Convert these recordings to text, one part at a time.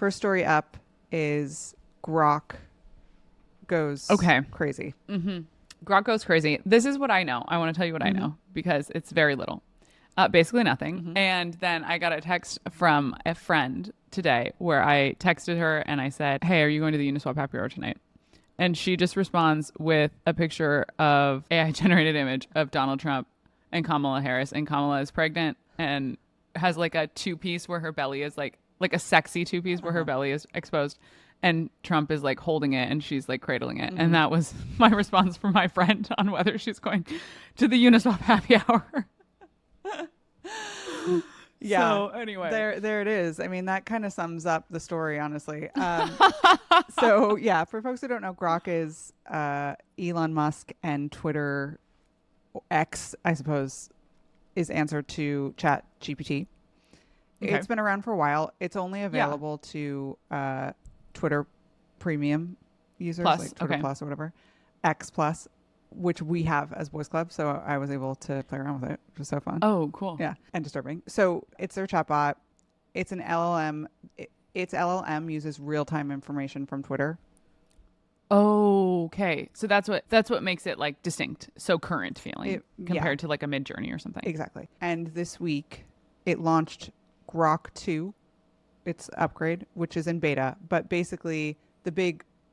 First story up is Grok goes crazy. Grok goes crazy. This is what I know. I want to tell you what I know because it's very little. Basically nothing. And then I got a text from a friend today where I texted her and I said, hey, are you going to the Uniswap Happy Hour tonight? And she just responds with a picture of AI generated image of Donald Trump and Kamala Harris. And Kamala is pregnant and has like a two-piece where her belly is like a sexy two-piece where her belly is exposed. And Trump is like holding it and she's like cradling it. And that was my response from my friend on whether she's going to the Uniswap Happy Hour. Yeah. So anyway, there it is. I mean, that kind of sums up the story, honestly. So yeah, for folks who don't know, Grok is Elon Musk and Twitter X, I suppose, is answer to Chat GPT. Okay. It's been around for a while. It's only available to Twitter Premium users, like Twitter Plus or whatever, X Plus, which we have as Boys Club. So I was able to play around with it, which was so fun. Oh, cool. Yeah. And disturbing. So it's their chatbot. It's an LLM. Its LLM uses real-time information from Twitter. Oh, okay. So that's what makes it like distinct. So current feeling compared to like a Mid-Journey or something. Exactly. And this week it launched Grok 2, its upgrade, which is in beta. But basically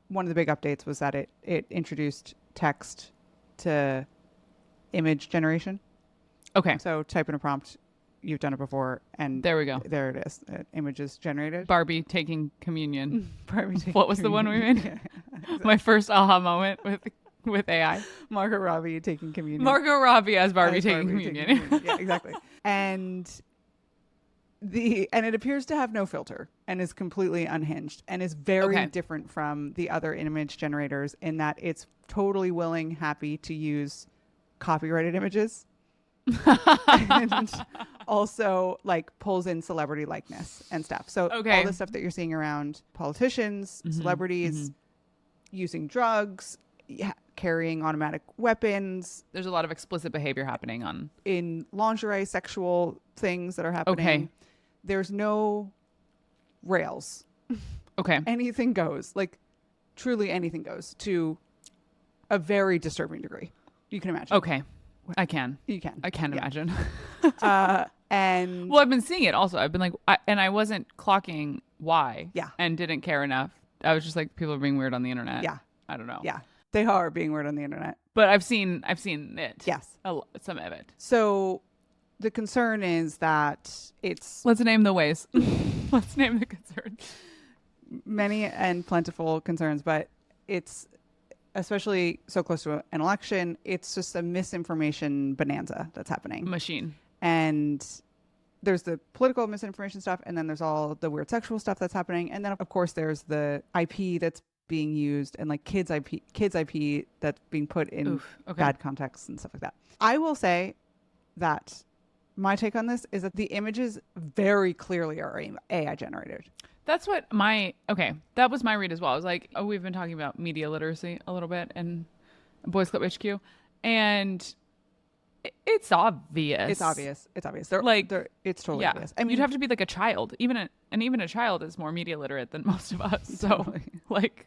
one of the big updates was that it introduced text to image generation. Okay. So type in a prompt. You've done it before, and there we go. There it is. Images generated. Barbie taking communion. Barbie taking what was communion. The one we made? Yeah, exactly. My first aha moment with AI. Margot Robbie taking communion. Margot Robbie as Barbie taking communion. Yeah, exactly. And it appears to have no filter and is completely unhinged and is very different from the other image generators in that it's totally willing, happy to use copyrighted images. And also like pulls in celebrity likeness and stuff. So all the stuff that you're seeing around politicians, celebrities, using drugs, carrying automatic weapons. There's a lot of explicit behavior happening in lingerie, sexual things that are happening. There's no rails. Anything goes. Like truly anything goes to a very disturbing degree. You can imagine. I can. You can. I can imagine. And well, I've been seeing it also. I've been like, and I wasn't clocking why. Yeah. And didn't care enough. I was just like, people are being weird on the internet. Yeah. I don't know. Yeah. They are being weird on the internet. But I've seen it. Yes. Some of it. So the concern is that it's... Let's name the ways. Let's name the concerns. Many and plentiful concerns, but it's especially so close to an election. It's just a misinformation bonanza that's happening. Machine. And there's the political misinformation stuff, and then there's all the weird sexual stuff that's happening. And then, of course, there's the IP that's being used and like kids IP that's being put in bad contexts and stuff like that. I will say that my take on this is that the images very clearly are AI generated. That's what that was my read as well. I was like, we've been talking about media literacy a little bit in Boys Club HQ, and it's obvious. It's obvious. It's totally obvious. I mean, you'd have to be like a child, even a child is more media literate than most of us. So like,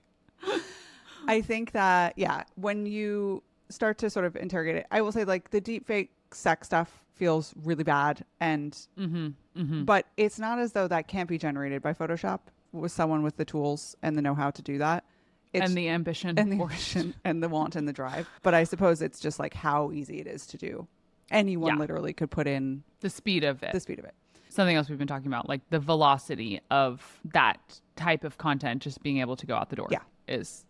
I think that, when you start to sort of interrogate it, I will say like the deep fake sex stuff feels really bad. And, but it's not as though that can't be generated by Photoshop with someone with the tools and the know-how to do that. And the ambition. And the ambition and the want and the drive. But I suppose it's just like how easy it is to do. Anyone literally could put in the speed of it. Something else we've been talking about, like the velocity of that type of content just being able to go out the door is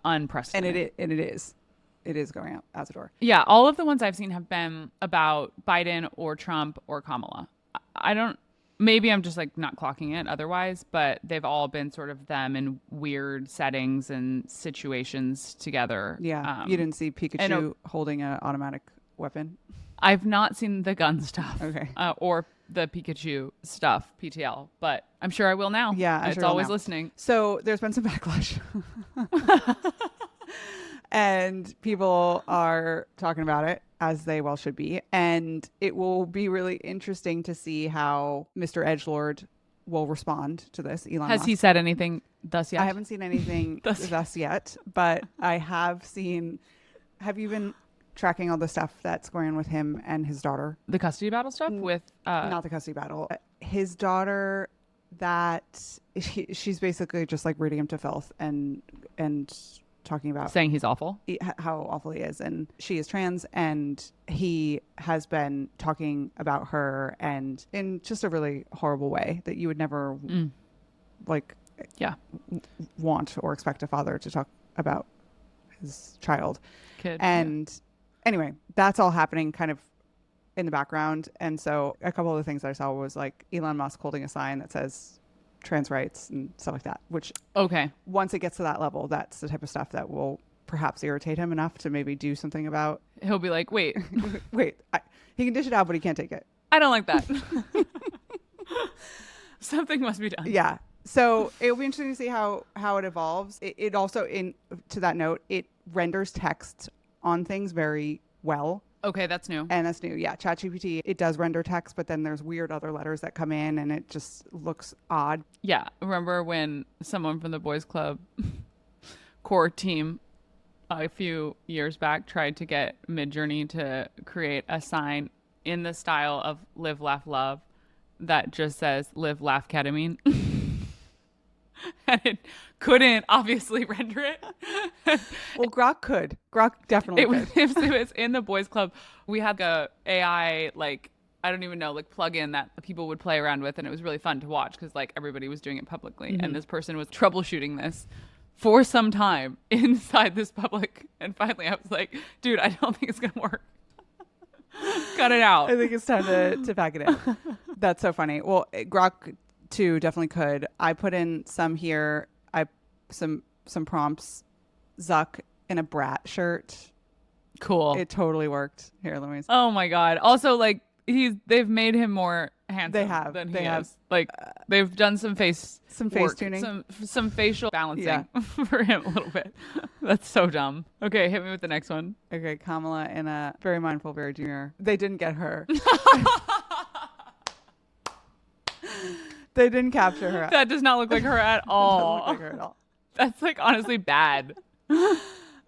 unprecedented. And it is going out the door. Yeah, all of the ones I've seen have been about Biden or Trump or Kamala. Maybe I'm just like not clocking it otherwise, but they've all been sort of them in weird settings and situations together. Yeah. You didn't see Pikachu holding an automatic weapon? I've not seen the gun stuff. Okay. Or the Pikachu stuff, PTL, but I'm sure I will now. Yeah. It's always listening. So there's been some backlash. And people are talking about it, as they well should be. And it will be really interesting to see how Mr. Edgelord will respond to this. Elon Has Musk. he said anything thus yet? I haven't seen anything thus yet, but I have seen. Have you been tracking all the stuff that's going on with him and his daughter? The custody battle stuff with Not the custody battle. His daughter, that she's basically just like rooting him to filth and talking about saying he's awful, how awful he is, and she is trans, and he has been talking about her and in just a really horrible way that you would never want or expect a father to talk about his kid. And anyway, that's all happening kind of in the background. And so a couple of the things I saw was like Elon Musk holding a sign that says trans rights and stuff like that, which once it gets to that level, that's the type of stuff that will perhaps irritate him enough to maybe do something about. He'll be like, wait, he can dish it out, but he can't take it. I don't like that. Something must be done. Yeah. So it'll be interesting to see how it evolves. It also, to that note, it renders text on things very well. Okay, that's new. And that's new. Yeah, ChatGPT, it does render text, but then there's weird other letters that come in and it just looks odd. Yeah. Remember when someone from the Boys Club core team a few years back tried to get Midjourney to create a sign in the style of Live, Laugh, Love that just says Live, Laugh, Ketamine? And it couldn't obviously render it. Well, Grok could. Grok definitely could. If it was in the Boys Club, we had a AI, like, I don't even know, like plug-in that people would play around with. And it was really fun to watch because like everybody was doing it publicly. Mm-hmm. And this person was troubleshooting this for some time inside this public. And finally I was like, dude, I don't think it's going to work. Cut it out. I think it's time to pack it in. That's so funny. Well, Grok 2 definitely could. I put in some here. Some prompts. Zuck in a brat shirt. Cool. It totally worked. Here, let me see. Oh my God. Also, like they've made him more handsome. They have. Than he is. Like they've done some face tuning, some facial balancing for him a little bit. That's so dumb. Okay, hit me with the next one. Okay, Kamala in a very mindful, very demure. They didn't get her. They didn't capture her. That does not look like her at all. Doesn't look like her at all. That's like honestly bad.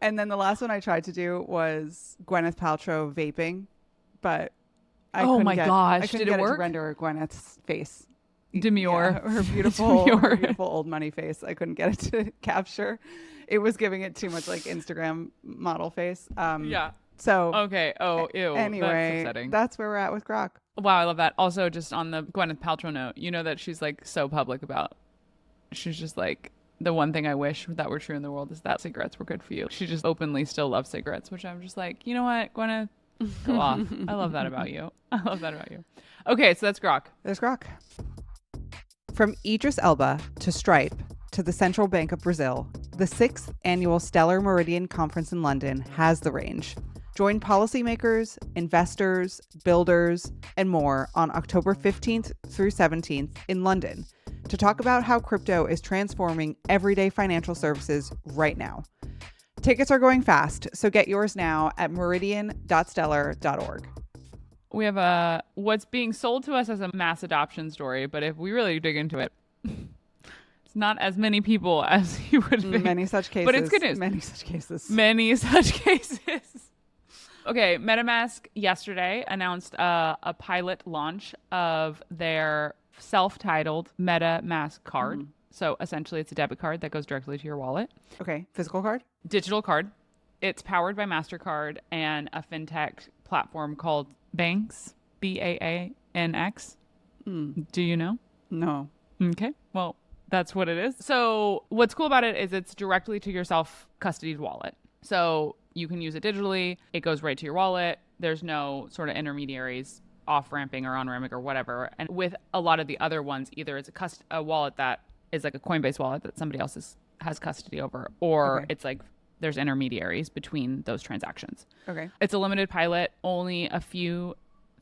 And then the last one I tried to do was Gwyneth Paltrow vaping, but I couldn't did it work? To render Gwyneth's face. Demure. Yeah, her beautiful old money face. I couldn't get it to capture. It was giving it too much like Instagram model face. Yeah. So okay. Oh, ew. Anyway, that's where we're at with Grok. Wow, I love that. Also, just on the Gwyneth Paltrow note, you know that she's like so public about. She's just like, the one thing I wish that were true in the world is that cigarettes were good for you. She just openly still loves cigarettes, which I'm just like, you know what, Gwyneth, go off. I love that about you. Okay, so that's Grok. There's Grok. From Idris Elba to Stripe to the Central Bank of Brazil, the 6th annual Stellar Meridian Conference in London has the range. Join policymakers, investors, builders, and more on October 15th through 17th in London to talk about how crypto is transforming everyday financial services right now. Tickets are going fast, so get yours now at meridian.stellar.org. We have what's being sold to us as a mass adoption story, but if we really dig into it, it's not as many people as you would think. Many such cases. But it's good news. Many such cases. Okay, MetaMask yesterday announced a pilot launch of their self-titled MetaMask card. Mm-hmm. So essentially it's a debit card that goes directly to your wallet. Okay, physical card? Digital card. It's powered by Mastercard and a fintech platform called Banx, Baanx. Do you know? No. Okay, well, that's what it is. So what's cool about it is it's directly to your self-custodied wallet. So you can use it digitally. It goes right to your wallet. There's no sort of intermediaries off-ramping or on-ramping or whatever. And with a lot of the other ones, either it's a wallet that is like a Coinbase wallet that somebody else has custody over, or it's like there's intermediaries between those transactions. Okay. It's a limited pilot, only a few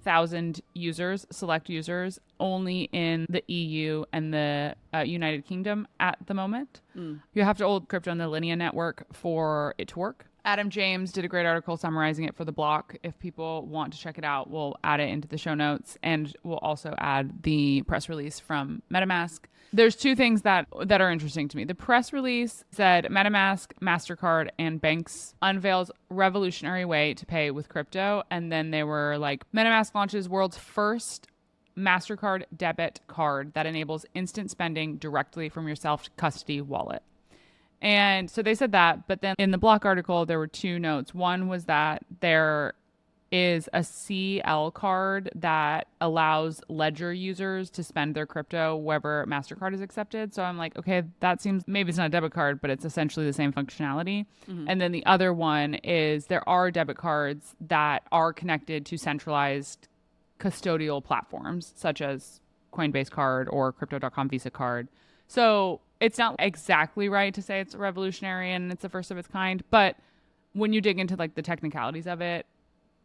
thousand users, select users, only in the EU and the United Kingdom at the moment. You have to hold crypto on the Linea network for it to work. Adam James did a great article summarizing it for The Block. If people want to check it out, we'll add it into the show notes, and we'll also add the press release from MetaMask. There's two things that are interesting to me. The press release said MetaMask, Mastercard, and banks unveils revolutionary way to pay with crypto. And then they were like, MetaMask launches world's first Mastercard debit card that enables instant spending directly from your self-custody wallet. And so they said that, but then in the Block article, there were two notes. One was that there is a CL card that allows Ledger users to spend their crypto wherever MasterCard is accepted. So I'm like, okay, that seems, maybe it's not a debit card, but it's essentially the same functionality. Mm-hmm. And then the other one is there are debit cards that are connected to centralized custodial platforms, such as Coinbase card or Crypto.com Visa card. So it's not exactly right to say it's revolutionary and it's the first of its kind, but when you dig into like the technicalities of it,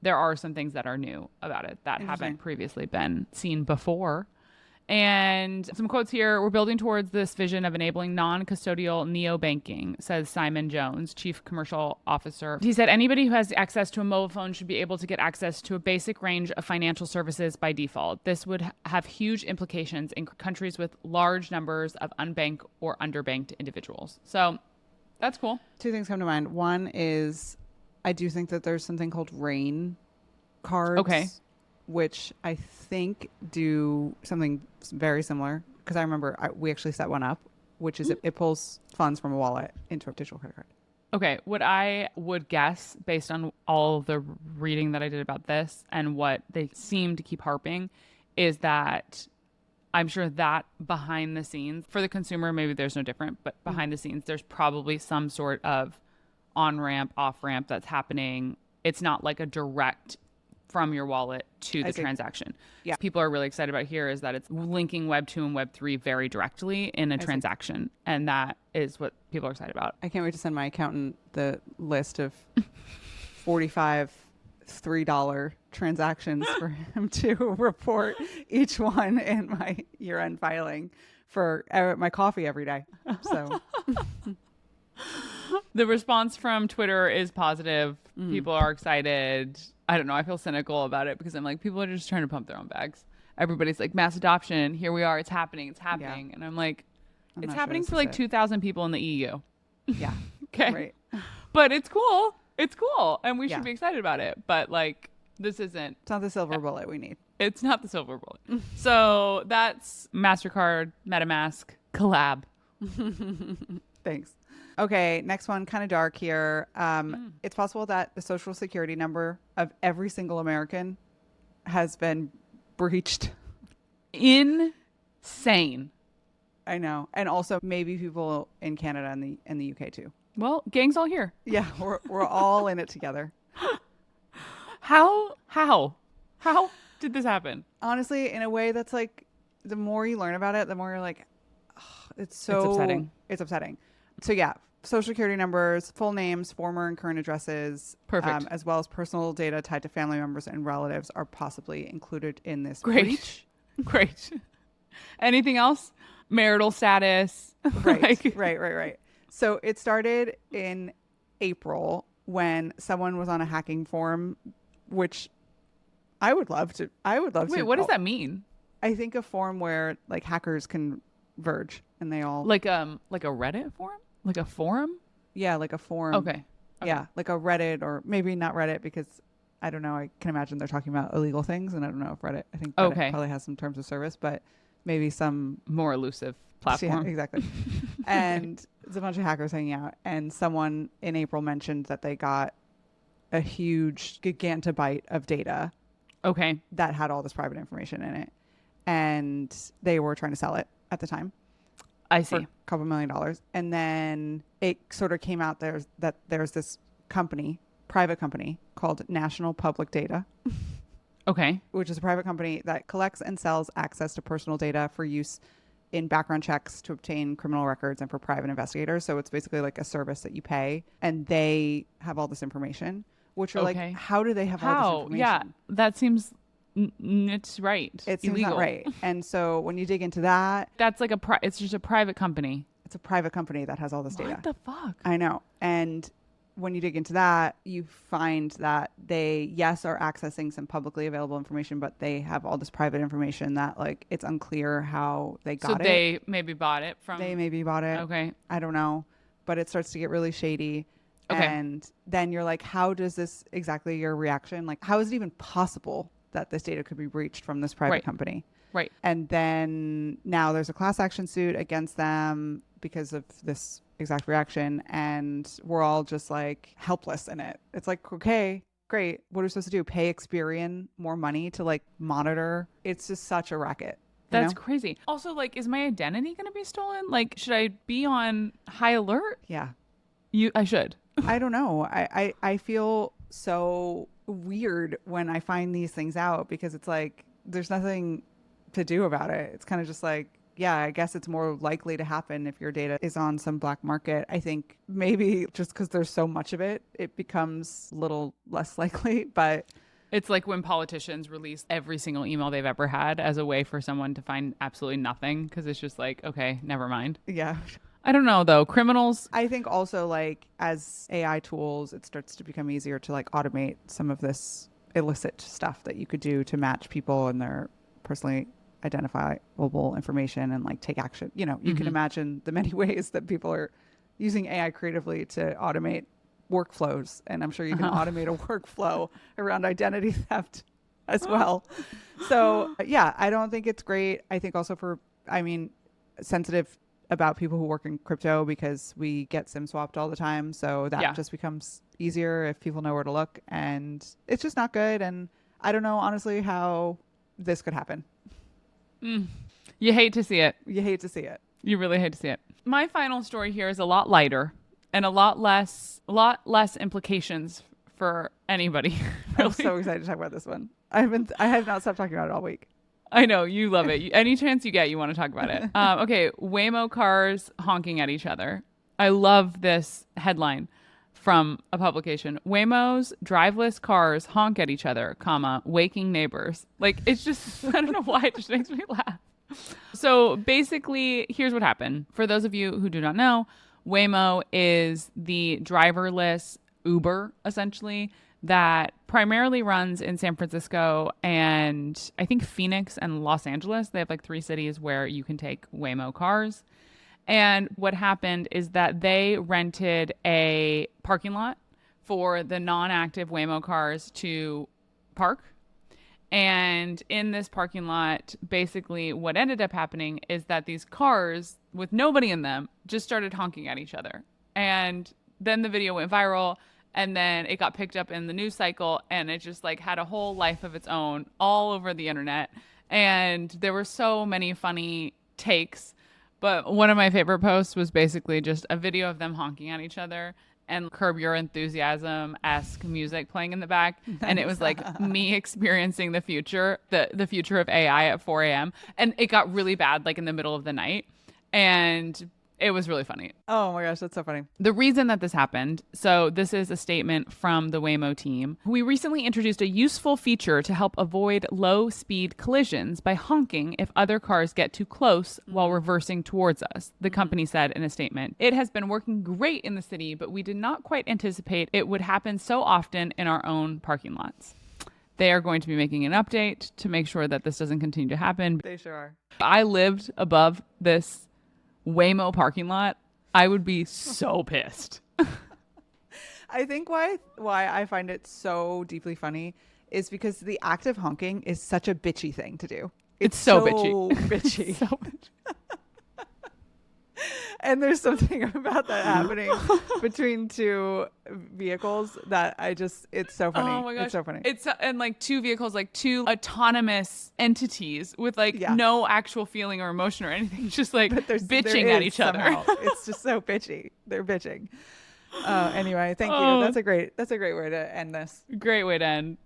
there are some things that are new about it that haven't previously been seen before. And some quotes here. We're building towards this vision of enabling non-custodial neo-banking, says Simon Jones, Chief Commercial Officer. He said anybody who has access to a mobile phone should be able to get access to a basic range of financial services by default. This would have huge implications in countries with large numbers of unbanked or underbanked individuals. So that's cool. Two things come to mind. One is I do think that there's something called RAIN cards. Okay. Which I think do something very similar, because I remember we actually set one up, which is it pulls funds from a wallet into a digital credit card. Okay, what I would guess, based on all the reading that I did about this and what they seem to keep harping, is that I'm sure that behind the scenes, for the consumer, maybe there's no different, but behind the scenes, there's probably some sort of on-ramp, off-ramp that's happening. It's not like a direct from your wallet to the transaction. Yeah. People are really excited about here is that it's linking Web 2 and Web 3 very directly in a transaction. And that is what people are excited about. I can't wait to send my accountant the list of 45 $3 transactions for him to report each one in my year-end filing for my coffee every day. So the response from Twitter is positive. People are excited. I don't know. I feel cynical about it because I'm like, people are just trying to pump their own bags. Everybody's like, mass adoption. Here we are. It's happening. It's happening. Yeah. And I'm like, it's happening for like 2,000 people in the EU. Yeah. Okay. Right. But it's cool. It's cool. And we should be excited about it. But like, this isn't. It's not the silver bullet we need. It's not the silver bullet. So that's MasterCard, MetaMask collab. Thanks. Okay, next one, kind of dark here. It's possible that the social security number of every single American has been breached. Insane. I know. And also maybe people in Canada and the UK too. Well, gang's all here. Yeah, we're all in it together. How did this happen? Honestly, in a way that's like, the more you learn about it, the more you're like, oh, it's upsetting. It's upsetting. So yeah, social security numbers, full names, former and current addresses, perfect, as well as personal data tied to family members and relatives are possibly included in this breach. Great. Anything else? Marital status. Right. Right. So it started in April when someone was on a hacking forum, which I would love to. Wait, what does that mean? I think a forum where like hackers converge and they all like a Reddit forum, like a forum. Yeah, like a forum. Okay. Yeah, like a Reddit, or maybe not Reddit because I don't know. I can imagine they're talking about illegal things, and I don't know if Reddit. I think Reddit probably has some terms of service, but maybe some more elusive platform. Yeah, exactly. And there's a bunch of hackers hanging out, and someone in April mentioned that they got a huge gigantobyte of data. Okay. That had all this private information in it, and they were trying to sell it at the time. I see. For a couple $1 million. And then it sort of came out there's this company, private company called National Public Data. Okay. Which is a private company that collects and sells access to personal data for use in background checks to obtain criminal records and for private investigators. So it's basically like a service that you pay, and they have all this information, which are like, how do they have all this information? Yeah, that seems it's right. It seems not right. And so when you dig into that, that's like it's just a private company. It's a private company that has all this data. What the fuck? I know. And when you dig into that, you find that they, yes, are accessing some publicly available information, but they have all this private information that like it's unclear how they got it. So they maybe bought it from. They maybe bought it. Okay. I don't know, but it starts to get really shady. Okay. And then you're like, how does this exactly your reaction? Like, how is it even possible that this data could be breached from this private company? Right. And then now there's a class action suit against them because of this exact reaction. And we're all just like helpless in it. It's like, okay, great. What are we supposed to do? Pay Experian more money to like monitor? It's just such a racket. That's crazy. Also, like, is my identity going to be stolen? Like, should I be on high alert? Yeah. I should. I don't know. I feel so weird when I find these things out because it's like, there's nothing to do about it. It's kind of just like, yeah, I guess it's more likely to happen if your data is on some black market. I think maybe just because there's so much of it, it becomes a little less likely, but it's like when politicians release every single email they've ever had as a way for someone to find absolutely nothing because it's just like, okay, never mind. Yeah. I don't know though. Criminals. I think also like as AI tools, it starts to become easier to like automate some of this illicit stuff that you could do to match people and their personally identifiable information and like take action. You know, you can imagine the many ways that people are using AI creatively to automate workflows. And I'm sure you can automate a workflow around identity theft as well. So yeah, I don't think it's great. I think also sensitive about people who work in crypto because we get SIM swapped all the time. So that just becomes easier if people know where to look, and it's just not good. And I don't know, honestly, how this could happen. You hate to see it. You hate to see it. You really hate to see it. My final story here is a lot lighter and a lot less implications for anybody. Really. I'm so excited to talk about this one. I have not stopped talking about it all week. I know you love it. Any chance you get, you want to talk about it. Okay, Waymo cars honking at each other. I love this headline from a publication. Waymo's driveless cars honk at each other, waking neighbors. Like, it's just, I don't know why, it just makes me laugh. So basically, here's what happened. For those of you who do not know, Waymo is the driverless Uber, essentially, that primarily runs in San Francisco and I think Phoenix and Los Angeles. They have like 3 cities where you can take Waymo cars. And what happened is that they rented a parking lot for the non-active Waymo cars to park. And in this parking lot, basically what ended up happening is that these cars with nobody in them just started honking at each other. And then the video went viral, and then it got picked up in the news cycle, and it just like had a whole life of its own all over the internet. And there were so many funny takes. But one of my favorite posts was basically just a video of them honking at each other and Curb Your Enthusiasm-esque music playing in the back. And it was like me experiencing the future, the future of AI at 4 a.m. And it got really bad, like in the middle of the night. And it was really funny. Oh my gosh, that's so funny. The reason that this happened, so this is a statement from the Waymo team. We recently introduced a useful feature to help avoid low-speed collisions by honking if other cars get too close while reversing towards us, the company said in a statement. It has been working great in the city, but we did not quite anticipate it would happen so often in our own parking lots. They are going to be making an update to make sure that this doesn't continue to happen. They sure are. I lived above this Waymo parking lot, I would be so pissed. I think why I find it so deeply funny is because the act of honking is such a bitchy thing to do. It's so bitchy. So bitchy. And there's something about that happening between 2 vehicles that it's so funny. Oh my gosh. It's so funny. And like 2 vehicles, like 2 autonomous entities with like no actual feeling or emotion or anything, just like bitching at each other. It's just so bitchy. They're bitching. Anyway, thank you. That's a great way to end this. Great way to end.